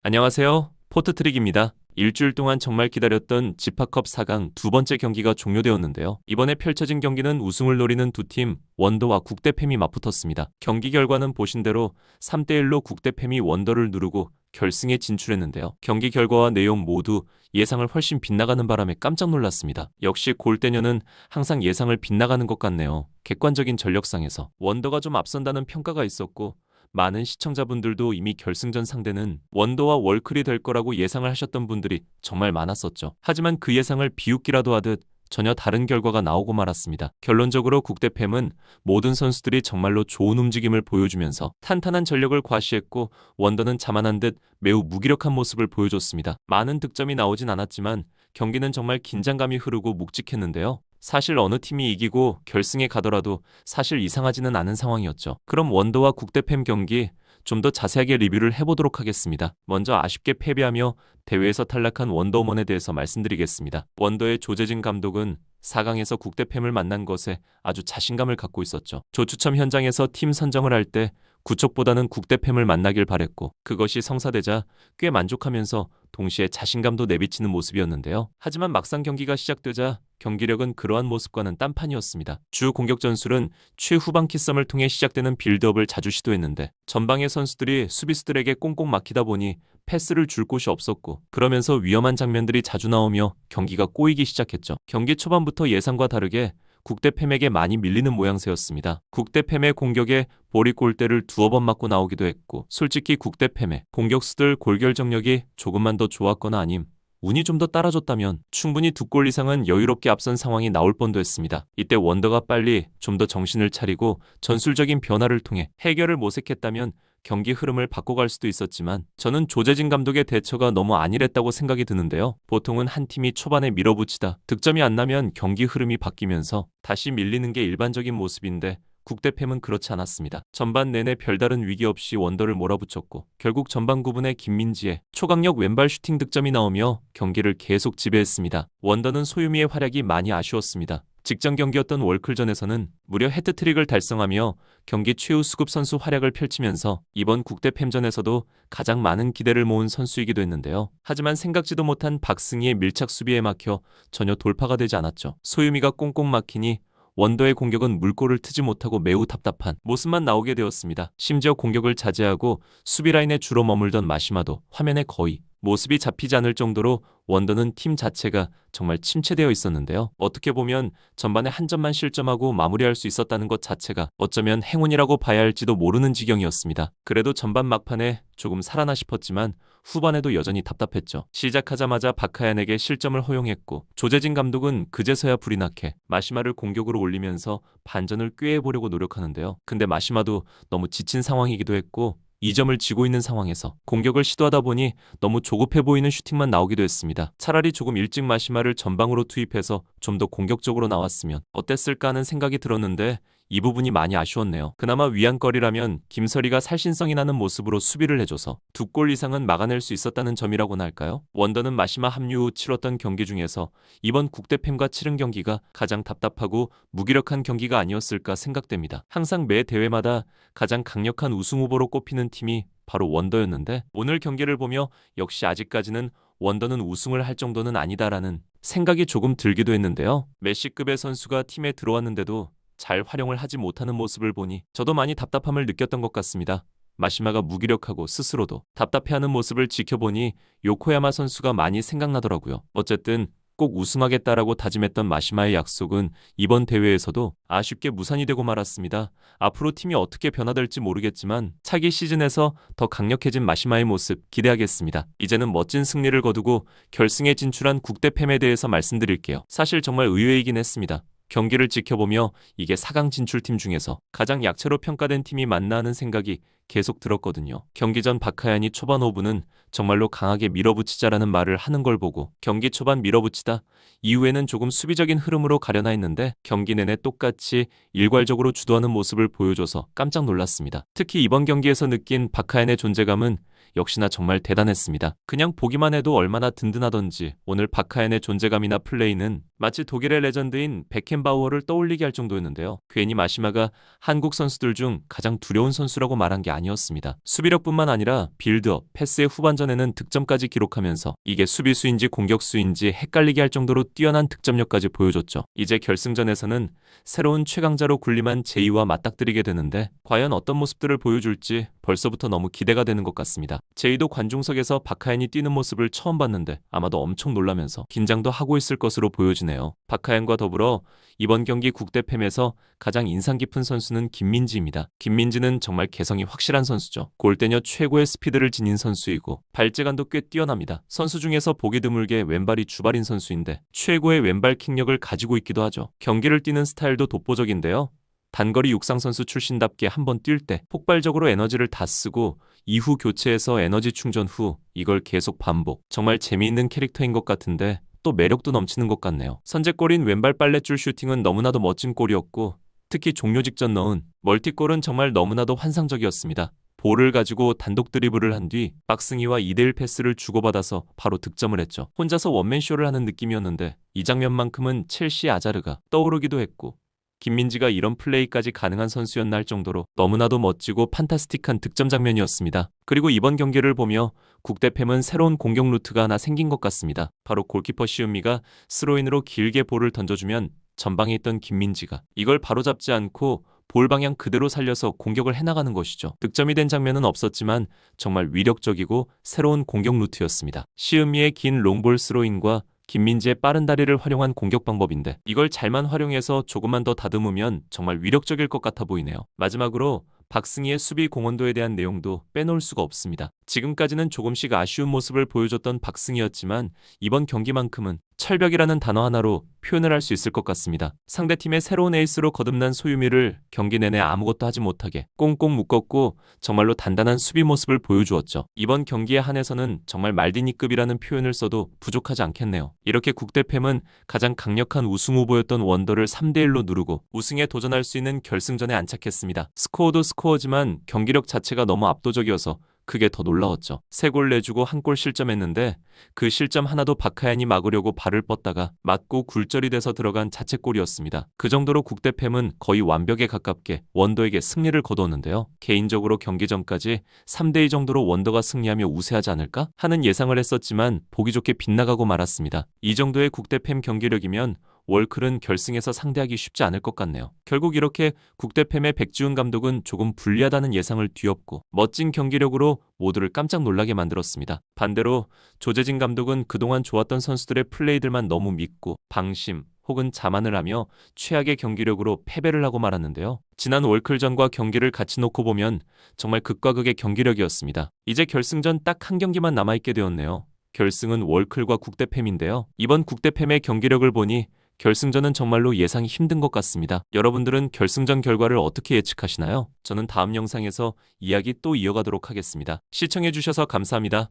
안녕하세요. 포트트릭입니다. 일주일 동안 정말 기다렸던 지파컵 4강 두 번째 경기가 종료되었는데요. 이번에 펼쳐진 경기는 우승을 노리는 두 팀 원더와 국대팸이 맞붙었습니다. 경기 결과는 보신 대로 3대1로 국대팸이 원더를 누르고 결승에 진출했는데요. 경기 결과와 내용 모두 예상을 훨씬 빗나가는 바람에 깜짝 놀랐습니다. 역시 골대녀는 항상 예상을 빗나가는 것 같네요. 객관적인 전력상에서 원더가 좀 앞선다는 평가가 있었고 많은 시청자분들도 이미 결승전 상대는 원더와 월클이 될 거라고 예상을 하셨던 분들이 정말 많았었죠. 하지만 그 예상을 비웃기라도 하듯 전혀 다른 결과가 나오고 말았습니다. 결론적으로 국대팸은 모든 선수들이 정말로 좋은 움직임을 보여주면서 탄탄한 전력을 과시했고 원더는 자만한 듯 매우 무기력한 모습을 보여줬습니다. 많은 득점이 나오진 않았지만 경기는 정말 긴장감이 흐르고 묵직했는데요. 사실 어느 팀이 이기고 결승에 가더라도 사실 이상하지는 않은 상황이었죠. 그럼 원더와 국대팸 경기 좀 더 자세하게 리뷰를 해보도록 하겠습니다. 먼저 아쉽게 패배하며 대회에서 탈락한 원더우먼에 대해서 말씀드리겠습니다. 원더의 조재진 감독은 4강에서 국대팸을 만난 것에 아주 자신감을 갖고 있었죠. 조추첨 현장에서 팀 선정을 할 때 구척보다는 국대팸을 만나길 바랬고 그것이 성사되자 꽤 만족하면서 동시에 자신감도 내비치는 모습이었는데요. 하지만 막상 경기가 시작되자 경기력은 그러한 모습과는 딴판이었습니다. 주 공격 전술은 최후방 키썸을 통해 시작되는 빌드업을 자주 시도했는데 전방의 선수들이 수비수들에게 꽁꽁 막히다 보니 패스를 줄 곳이 없었고 그러면서 위험한 장면들이 자주 나오며 경기가 꼬이기 시작했죠. 경기 초반부터 예상과 다르게 국대팸에게 많이 밀리는 모양새였습니다. 국대팸의 공격에 볼이 골대를 두어 번 맞고 나오기도 했고 솔직히 국대팸의 공격수들 골결정력이 조금만 더 좋았거나 아님 운이 좀 더 따라줬다면 충분히 두 골 이상은 여유롭게 앞선 상황이 나올 뻔도 했습니다. 이때 원더가 빨리 좀 더 정신을 차리고 전술적인 변화를 통해 해결을 모색했다면 경기 흐름을 바꿔갈 수도 있었지만 저는 조재진 감독의 대처가 너무 안일했다고 생각이 드는데요. 보통은 한 팀이 초반에 밀어붙이다 득점이 안 나면 경기 흐름이 바뀌면서 다시 밀리는 게 일반적인 모습인데 국대팸은 그렇지 않았습니다. 전반 내내 별다른 위기 없이 원더를 몰아붙였고 결국 전반 9분에 김민지의 초강력 왼발 슈팅 득점이 나오며 경기를 계속 지배했습니다. 원더는 소유미의 활약이 많이 아쉬웠습니다. 직전 경기였던 월클전에서는 무려 해트트릭을 달성하며 경기 최우 수급 선수 활약을 펼치면서 이번 국대팸전에서도 가장 많은 기대를 모은 선수이기도 했는데요. 하지만 생각지도 못한 박승희의 밀착 수비에 막혀 전혀 돌파가 되지 않았죠. 소유미가 꽁꽁 막히니 원더의 공격은 물꼬를 트지 못하고 매우 답답한 모습만 나오게 되었습니다. 심지어 공격을 자제하고 수비 라인에 주로 머물던 마시마도 화면에 거의 모습이 잡히지 않을 정도로 원더는 팀 자체가 정말 침체되어 있었는데요. 어떻게 보면 전반에 한 점만 실점하고 마무리할 수 있었다는 것 자체가 어쩌면 행운이라고 봐야 할지도 모르는 지경이었습니다. 그래도 전반 막판에 조금 살아나 싶었지만 후반에도 여전히 답답했죠. 시작하자마자 박하얀에게 실점을 허용했고 조재진 감독은 그제서야 불이 나게 마시마를 공격으로 올리면서 반전을 꾀해보려고 노력하는데요. 근데 마시마도 너무 지친 상황이기도 했고 2점을 지고 있는 상황에서 공격을 시도하다 보니 너무 조급해 보이는 슈팅만 나오기도 했습니다. 차라리 조금 일찍 마시마를 전방으로 투입해서 좀 더 공격적으로 나왔으면 어땠을까 하는 생각이 들었는데 이 부분이 많이 아쉬웠네요. 그나마 위안거리라면 김설이가 살신성이 나는 모습으로 수비를 해줘서 두 골 이상은 막아낼 수 있었다는 점이라고나 할까요? 원더는 마시마 합류 후 치렀던 경기 중에서 이번 국대팸과 치른 경기가 가장 답답하고 무기력한 경기가 아니었을까 생각됩니다. 항상 매 대회마다 가장 강력한 우승 후보로 꼽히는 팀이 바로 원더였는데 오늘 경기를 보며 역시 아직까지는 원더는 우승을 할 정도는 아니다라는 생각이 조금 들기도 했는데요. 메시급의 선수가 팀에 들어왔는데도 잘 활용을 하지 못하는 모습을 보니 저도 많이 답답함을 느꼈던 것 같습니다. 마시마가 무기력하고 스스로도 답답해하는 모습을 지켜보니 요코야마 선수가 많이 생각나더라고요. 어쨌든 꼭 우승하겠다라고 다짐했던 마시마의 약속은 이번 대회에서도 아쉽게 무산이 되고 말았습니다. 앞으로 팀이 어떻게 변화될지 모르겠지만 차기 시즌에서 더 강력해진 마시마의 모습 기대하겠습니다. 이제는 멋진 승리를 거두고 결승에 진출한 국대팸에 대해서 말씀드릴게요. 사실 정말 의외이긴 했습니다. 경기를 지켜보며 이게 4강 진출팀 중에서 가장 약체로 평가된 팀이 맞나 하는 생각이 계속 들었거든요. 경기 전 박하얀이 초반 5분은 정말로 강하게 밀어붙이자라는 말을 하는 걸 보고 경기 초반 밀어붙이다 이후에는 조금 수비적인 흐름으로 가려나 했는데 경기 내내 똑같이 일괄적으로 주도하는 모습을 보여줘서 깜짝 놀랐습니다. 특히 이번 경기에서 느낀 박하얀의 존재감은 역시나 정말 대단했습니다. 그냥 보기만 해도 얼마나 든든하던지 오늘 박하연의 존재감이나 플레이는 마치 독일의 레전드인 베켄바우어를 떠올리게 할 정도였는데요. 괜히 마시마가 한국 선수들 중 가장 두려운 선수라고 말한 게 아니었습니다. 수비력뿐만 아니라 빌드업, 패스의 후반전에는 득점까지 기록하면서 이게 수비수인지 공격수인지 헷갈리게 할 정도로 뛰어난 득점력까지 보여줬죠. 이제 결승전에서는 새로운 최강자로 군림한 제이와 맞닥뜨리게 되는데 과연 어떤 모습들을 보여줄지 벌써부터 너무 기대가 되는 것 같습니다. 제이도 관중석에서 박하연이 뛰는 모습을 처음 봤는데 아마도 엄청 놀라면서 긴장도 하고 있을 것으로 보여지네요. 박하연과 더불어 이번 경기 국대팸에서 가장 인상 깊은 선수는 김민지입니다. 김민지는 정말 개성이 확실한 선수죠. 골대녀 최고의 스피드를 지닌 선수이고 발재간도 꽤 뛰어납니다. 선수 중에서 보기 드물게 왼발이 주발인 선수인데 최고의 왼발 킥력을 가지고 있기도 하죠. 경기를 뛰는 스타일도 독보적인데요. 단거리 육상 선수 출신답게 한번 뛸 때 폭발적으로 에너지를 다 쓰고 이후 교체해서 에너지 충전 후 이걸 계속 반복. 정말 재미있는 캐릭터인 것 같은데 또 매력도 넘치는 것 같네요. 선제골인 왼발 빨랫줄 슈팅은 너무나도 멋진 골이었고 특히 종료 직전 넣은 멀티골은 정말 너무나도 환상적이었습니다. 볼을 가지고 단독 드리블을 한 뒤 박승희와 2대1 패스를 주고받아서 바로 득점을 했죠. 혼자서 원맨쇼를 하는 느낌이었는데 이 장면만큼은 첼시 아자르가 떠오르기도 했고 김민지가 이런 플레이까지 가능한 선수였나 할 정도로 너무나도 멋지고 판타스틱한 득점 장면이었습니다. 그리고 이번 경기를 보며 국대팸은 새로운 공격 루트가 하나 생긴 것 같습니다. 바로 골키퍼 시은미가 스로인으로 길게 볼을 던져주면 전방에 있던 김민지가 이걸 바로잡지 않고 볼 방향 그대로 살려서 공격을 해나가는 것이죠. 득점이 된 장면은 없었지만 정말 위력적이고 새로운 공격 루트였습니다. 시은미의 긴 롱볼 스로인과 김민지의 빠른 다리를 활용한 공격 방법인데 이걸 잘만 활용해서 조금만 더 다듬으면 정말 위력적일 것 같아 보이네요. 마지막으로 박승희의 수비 공헌도에 대한 내용도 빼놓을 수가 없습니다. 지금까지는 조금씩 아쉬운 모습을 보여줬던 박승희였지만 이번 경기만큼은 철벽이라는 단어 하나로 표현을 할 수 있을 것 같습니다. 상대팀의 새로운 에이스로 거듭난 소유미를 경기 내내 아무것도 하지 못하게 꽁꽁 묶었고 정말로 단단한 수비 모습을 보여주었죠. 이번 경기에 한해서는 정말 말디니급이라는 표현을 써도 부족하지 않겠네요. 이렇게 국대팸은 가장 강력한 우승 후보였던 원더를 3대1로 누르고 우승에 도전할 수 있는 결승전에 안착했습니다. 스코어도 스코어지만 경기력 자체가 너무 압도적이어서 그게 더 놀라웠죠. 3골 내주고 1골 실점했는데 그 실점 하나도 박하연이 막으려고 발을 뻗다가 맞고 굴절이 돼서 들어간 자책골이었습니다. 그 정도로 국대팸은 거의 완벽에 가깝게 원더에게 승리를 거두었는데요. 개인적으로 경기 전까지 3대2 정도로 원더가 승리하며 우세하지 않을까 하는 예상을 했었지만 보기 좋게 빗나가고 말았습니다. 이 정도의 국대팸 경기력이면 월클은 결승에서 상대하기 쉽지 않을 것 같네요. 결국 이렇게 국대팸의 백지훈 감독은 조금 불리하다는 예상을 뒤엎고 멋진 경기력으로 모두를 깜짝 놀라게 만들었습니다. 반대로 조재진 감독은 그동안 좋았던 선수들의 플레이들만 너무 믿고 방심 혹은 자만을 하며 최악의 경기력으로 패배를 하고 말았는데요. 지난 월클전과 경기를 같이 놓고 보면 정말 극과 극의 경기력이었습니다. 이제 결승전 딱 한 경기만 남아있게 되었네요. 결승은 월클과 국대팸인데요. 이번 국대팸의 경기력을 보니 결승전은 정말로 예상이 힘든 것 같습니다. 여러분들은 결승전 결과를 어떻게 예측하시나요? 저는 다음 영상에서 이야기 또 이어가도록 하겠습니다. 시청해주셔서 감사합니다.